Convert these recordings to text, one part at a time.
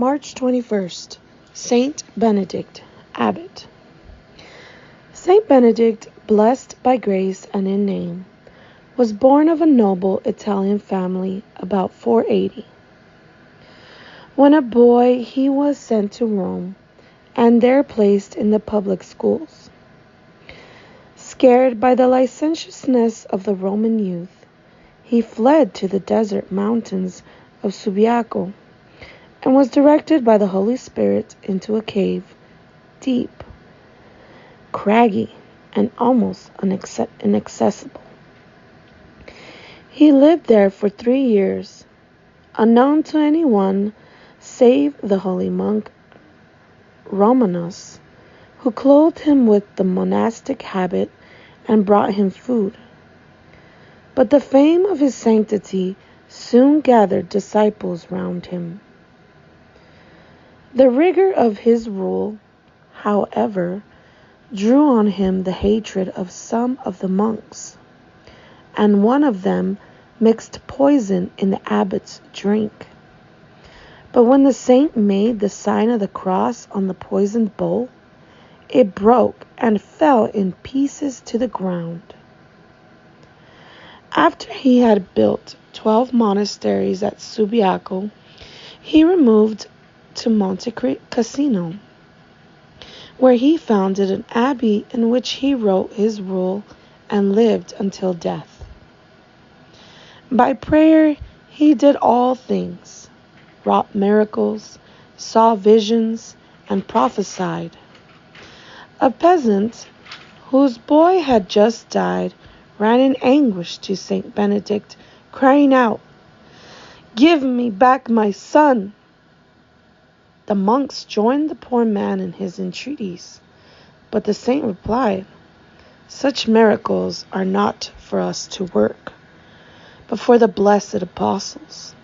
March 21st, Saint Benedict Abbot. Saint Benedict, blessed by grace and in name, was born of a noble Italian family about 480. When a boy, he was sent to Rome and there placed in the public schools. Scared by the licentiousness of the Roman youth, he fled to the desert mountains of Subiaco and was directed by the Holy Spirit into a cave, deep, craggy, and almost inaccessible. He lived there for 3 years, unknown to anyone save the holy monk Romanus, who clothed him with the monastic habit and brought him food. But the fame of his sanctity soon gathered disciples round him. The rigor of his rule, however, drew on him the hatred of some of the monks, and one of them mixed poison in the abbot's drink. But when the saint made the sign of the cross on the poisoned bowl, it broke and fell in pieces to the ground. After he had built 12 monasteries at Subiaco, he removed to Monte Cassino, where he founded an abbey in which he wrote his rule and lived until death. By prayer he did all things, wrought miracles, saw visions, and prophesied. A peasant whose boy had just died ran in anguish to Saint Benedict, crying out, "Give me back my son!" The monks joined the poor man in his entreaties, but the saint replied, "Such miracles are not for us to work, but for the blessed apostles.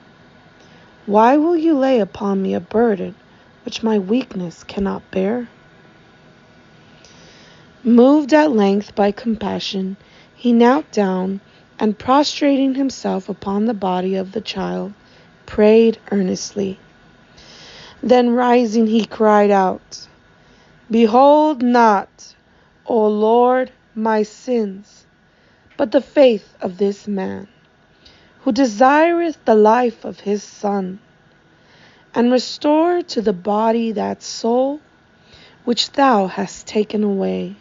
Why will you lay upon me a burden which my weakness cannot bear?" Moved at length by compassion, he knelt down and, prostrating himself upon the body of the child, prayed earnestly. Then rising, he cried out, "Behold not, O Lord, my sins, but the faith of this man, who desireth the life of his son, and restore to the body that soul which thou hast taken away."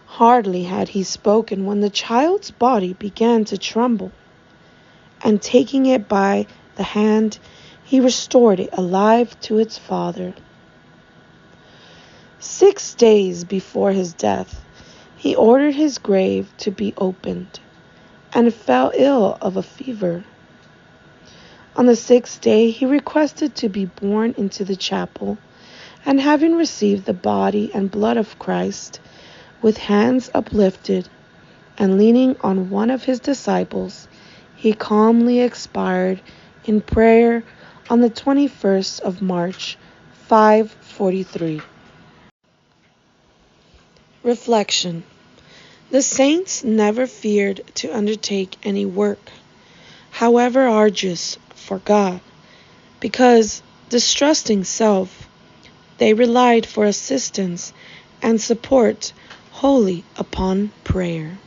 Hardly had he spoken when the child's body began to tremble, and taking it by the hand, he restored it alive to its father. 6 days before his death, he ordered his grave to be opened, and fell ill of a fever. On the 6th day, he requested to be borne into the chapel, and having received the body and blood of Christ, with hands uplifted, and leaning on one of his disciples, he calmly expired in prayer on the 21st of March, 543. Reflection. The saints never feared to undertake any work, however arduous, for God, because, distrusting self, they relied for assistance and support wholly upon prayer.